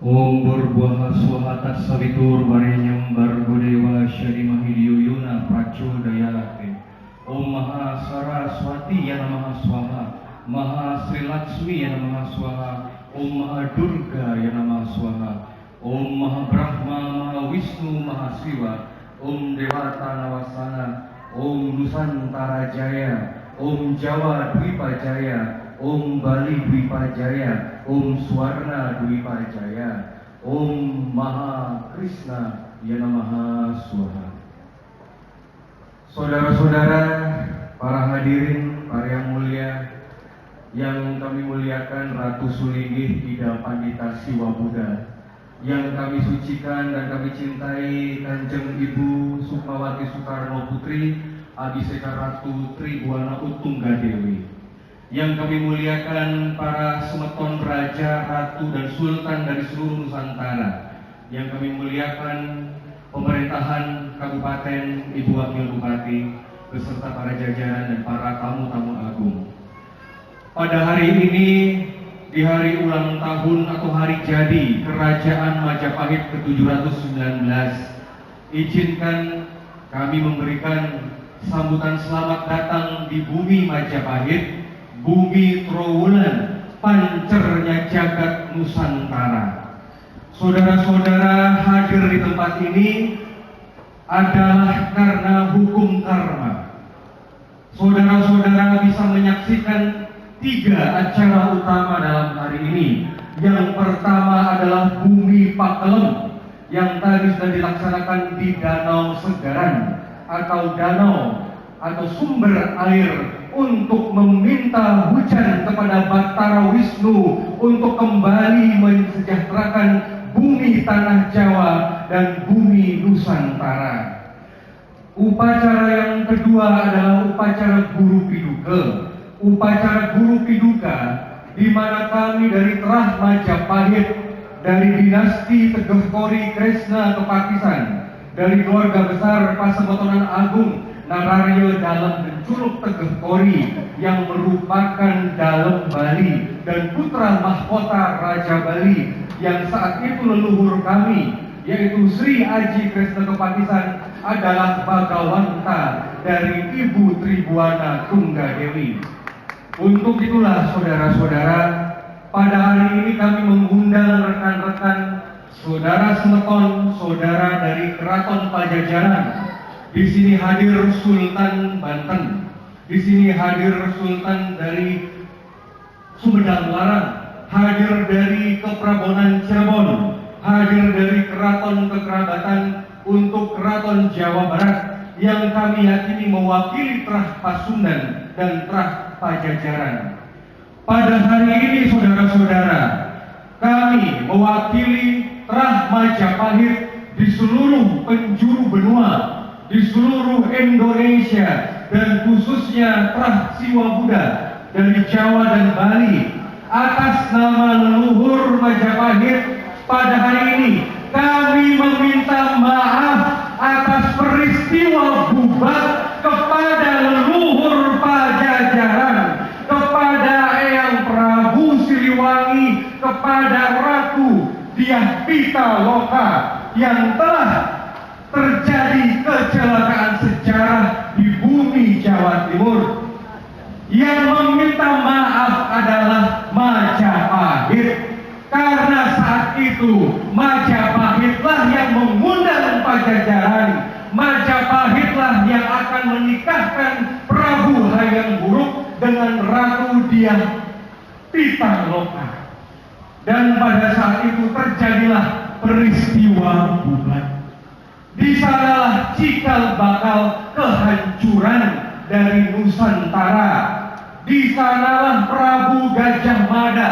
Om Burbuaha Swaha Savitur Varenyam Bargodewa Shadi Mahidiyuyuna Prachodayate. Om Maha Saraswati Yanamaha Swaha, Maha Sri Laksmi Yanamaha Swaha, Om Maha Durga Yanamaha Swaha, Om Maha Brahma Maha Wisnu Maha Siwa, Om Dewata Nawasana, Om Nusantara Jaya, Om Jawa Dwipa Jaya, Om Bali Dwipa Jaya, Om Swarna Dwipa Jaya, Om Maha Krishna Yanamaha Swaha. Saudara-saudara, para hadirin, para yang mulia, yang kami muliakan Ratu Sulinggih Ida Pandita Siwa Buddha, yang kami sucikan dan kami cintai Kanjeng Ibu Sukmawati Soekarno Putri Abiseka Ratu Tribuana Utunggadewi, yang kami muliakan para semeton raja, ratu, dan sultan dari seluruh Nusantara, yang kami muliakan pemerintahan kabupaten, Ibu Wakil Bupati, beserta para jajaran dan para tamu-tamu agung. Pada hari ini, di hari ulang tahun atau hari jadi Kerajaan Majapahit ke-719, izinkan kami memberikan sambutan selamat datang di bumi Majapahit, bumi Trowulan, pancernya jagat Nusantara. Saudara-saudara, hadir di tempat ini adalah karena hukum karma. Saudara-saudara bisa menyaksikan 3 acara utama dalam hari ini. Yang pertama adalah Bumi Pakelem yang tadi sudah dilaksanakan di Danau Segaran atau sumber air untuk meminta hujan kepada Batara Wisnu untuk kembali mensejahterakan bumi tanah Jawa dan bumi Nusantara. Upacara yang kedua adalah upacara Guru Piduka. Upacara Guru Piduka di mana kami dari Terah Majapahit, dari dinasti Tegeh Kori Kresna Kepakisan, dari keluarga besar Pasemetonan Agung Nararyo Dalem dan Curug Tegeh Kori yang merupakan Dalem Bali dan putra mahkota Raja Bali yang saat itu leluhur kami, yaitu Sri Aji Kresna Kepakisan, adalah Bagawanta dari Ibu Tribuana Tunggadewi. Untuk itulah saudara-saudara, pada hari ini kami mengundang rekan-rekan saudara semeton, saudara dari Keraton Pajajaran. Di sini hadir Sultan Banten, di sini hadir Sultan dari Sumedang Larang, hadir dari Keprabonan Cirebon, hadir dari Keraton Kekerabatan untuk Keraton Jawa Barat yang kami yakini mewakili Terah Pasundan dan Terah Pajajaran. Pada hari ini saudara-saudara, kami mewakili Terah Majapahit di seluruh penjuru benua, di seluruh Indonesia, dan khususnya Terah Siwa Buddha dari Jawa dan Bali. Atas nama leluhur Majapahit, pada hari ini kami meminta maaf atas peristiwa bubat kepada leluhur Pajajaran, kepada Eyang Prabu Siliwangi, kepada Ratu Dyah Pitaloka yang telah terjadi kecelakaan sejarah di bumi Jawa Timur. Yang meminta maaf adalah Majapahit, karena saat itu Majapahitlah yang mengundang Pajajaran, Majapahitlah yang akan menikahkan Prabu Hayam Wuruk dengan Ratu Dyah Pitaloka. Dan pada saat itu terjadilah peristiwa bubat. Di sanalah cikal bakal kehancuran dari Nusantara. Di sanalah Prabu Gajah Mada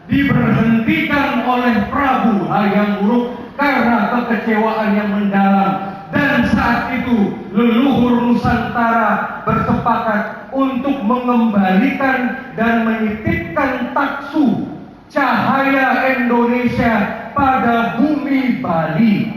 diberhentikan oleh Prabu Hayam Wuruk karena kekecewaan yang mendalam. Dan saat itu leluhur Nusantara bersepakat untuk mengembalikan dan menitipkan taksu cahaya Indonesia pada bumi Bali.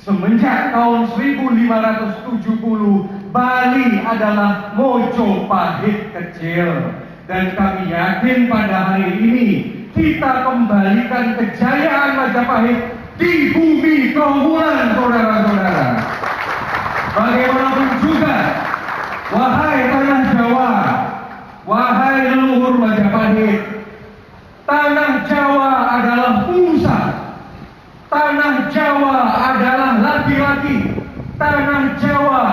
Semenjak tahun 1570, Bali adalah Mojopahit kecil. Dan kami yakin pada hari ini kita kembalikan kejayaan Majapahit di bumi Trawulan, saudara-saudara. Bagaimanapun juga, wahai tanah Jawa, wahai leluhur Majapahit, tanah Jawa adalah pusat, tanah Jawa adalah laki-laki, tanah Jawa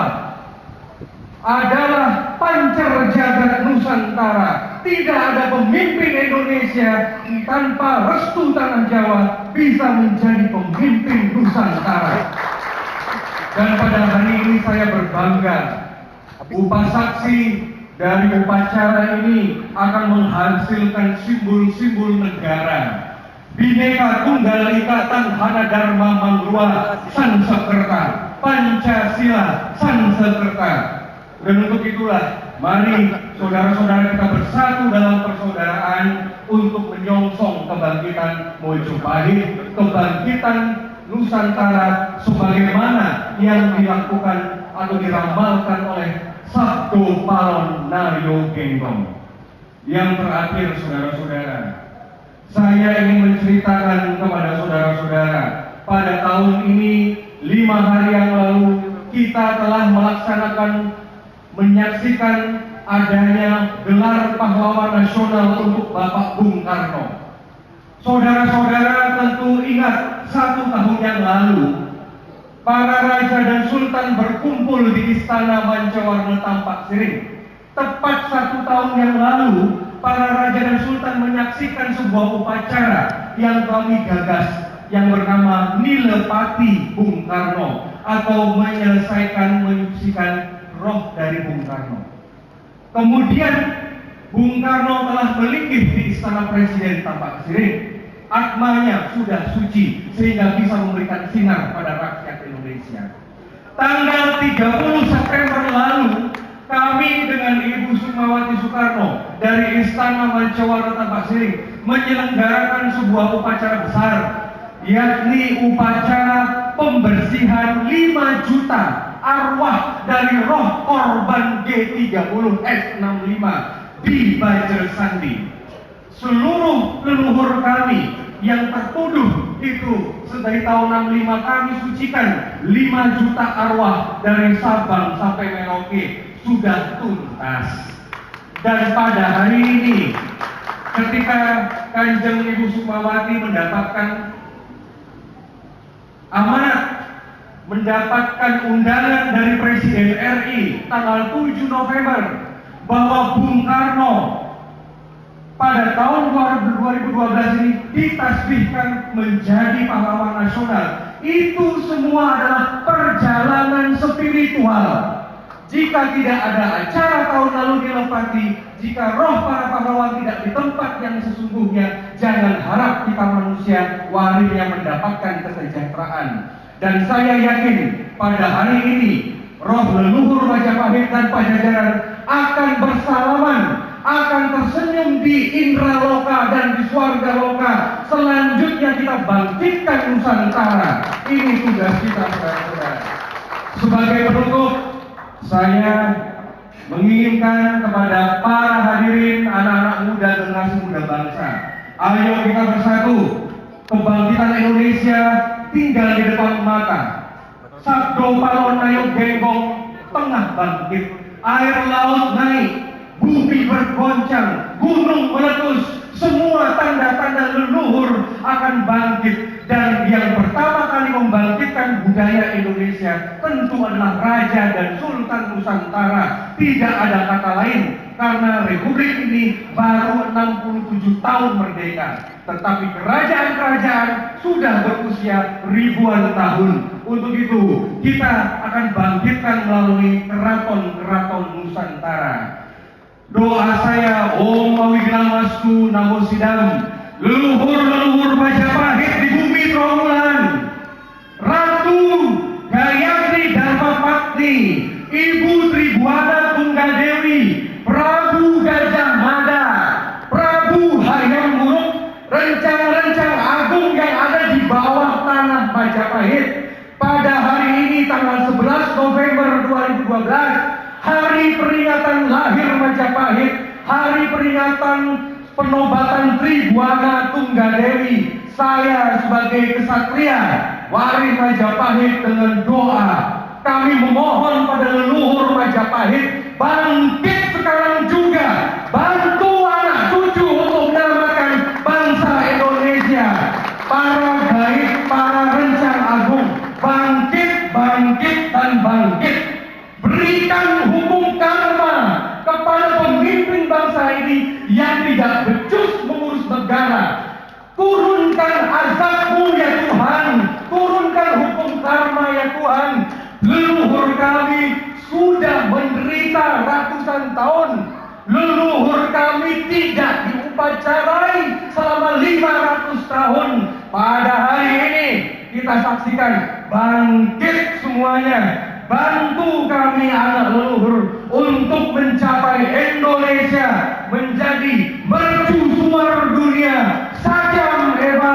adalah pancar jagat Nusantara. Tidak ada pemimpin Indonesia tanpa restu tanah Jawa bisa menjadi pemimpin Nusantara. Dan pada hari ini saya berbangga, upasaksi dari upacara ini akan menghasilkan simbol-simbol negara. Bhinneka Tunggal Ika Tanhana Dharma Manglua Sansekerta, Pancasila Sansekerta. Dan untuk itulah, mari saudara-saudara kita bersatu dalam persaudaraan untuk menyongsong kebangkitan Mojopahit, kebangkitan Nusantara sebagaimana yang dilakukan atau diramalkan oleh Sabdo Palon Naryo Genggong. Yang terakhir, saudara-saudara, saya ingin menceritakan kepada saudara-saudara, pada tahun ini 5 hari yang lalu kita telah menyaksikan adanya gelar pahlawan nasional untuk Bapak Bung Karno. Saudara-saudara tentu ingat 1 tahun yang lalu para raja dan sultan berkumpul di Istana Mancawarna Tampak Siring. Tepat 1 tahun yang lalu para raja dan sultan menyaksikan sebuah upacara yang kami gagas yang bernama Nilepati Bung Karno, atau menyucikan roh dari Bung Karno. Kemudian Bung Karno telah melinggih di Istana Presiden Tampak Siring. Atmanya sudah suci sehingga bisa memberikan sinar pada rakyat Indonesia. Tanggal 30 September lalu kami dengan Ibu Sukmawati Soekarno dari Istana Mancawarna Tampak Siring menyelenggarakan sebuah upacara besar, yakni upacara pembersihan 5 juta arwah dari roh korban G30S65 di Bajer Sandi. Seluruh leluhur kami yang tertuduh itu dari tahun 65 kami sucikan 5 juta arwah dari Sabang sampai Merauke sudah tuntas. Dan pada hari ini ketika Kanjeng Ibu Sukmawati mendapatkan amanat, mendapatkan undangan dari Presiden RI tanggal 7 November bahwa Bung Karno pada tahun 2012 ini ditasbihkan menjadi pahlawan nasional. Itu semua adalah perjalanan spiritual. Jika tidak ada acara tahun lalu di Lepati, jika roh para pahlawan tidak di tempat yang sesungguhnya, jangan harap kita manusia warisnya mendapatkan kesejahteraan. Dan saya yakin pada hari ini roh leluhur Majapahit dan Pajajaran akan bersalaman, akan tersenyum di Indraloka dan di Swargaloka. Selanjutnya kita bangkitkan Nusantara. Ini tugas kita, saudara-saudara. Sebagai penutup, saya menginginkan kepada para hadirin, anak-anak muda, generasi muda bangsa, ayo kita bersatu. Kebangkitan Indonesia tinggal di depan mata. Sabdo Palon Naryo Genggong tengah bangkit. Air laut naik, bumi bergoncang, gunung meletus, semua tanda-tanda leluhur akan bangkit. Dan yang pertama kali membangkitkan budaya Indonesia tentu adalah Raja dan Sultan Nusantara. Tidak ada kata lain, karena Republik ini baru 67 tahun merdeka. Tetapi kerajaan-kerajaan sudah berusia ribuan tahun. Untuk itu kita akan bangkitkan melalui keraton-keraton Nusantara. Doa saya, Om Mawigilamastu Namo Sidam, leluhur-leluhur Majapahit di bumi Trawulan, Ratu Gayatri Dharmapatni, Ibu Tribuana Tunggadewi, Prabu Gajah Mada, Prabu Hayam Wuruk, rencang-rencang agung yang ada di bawah tanah Majapahit. Pada hari ini tanggal 11 November 2012, hari peringatan lahir Majapahit, hari peringatan penobatan Tribuana Tunggadewi, saya sebagai kesatria Wari Majapahit dengan doa kami memohon pada leluhur Majapahit bangkit sekarang juga, bantu anak cucu untuk menyelamatkan bangsa Indonesia. Para gaib, para rencang agung, bangkit, bangkit, dan bangkit. Berikan hukum karma kepada pemimpin bangsa ini yang tidak becus mengurus negara. Turunkan azab-Mu ya Tuhan, turunkan hukum karma ya Tuhan. Leluhur kami sudah menderita ratusan tahun. Leluhur kami tidak diupacarai selama 500 tahun. Pada hari ini kita saksikan bangkit semuanya. Bantu kami anak leluhur untuk mencapai Indonesia menjadi mercusuar dunia. Sajam Eva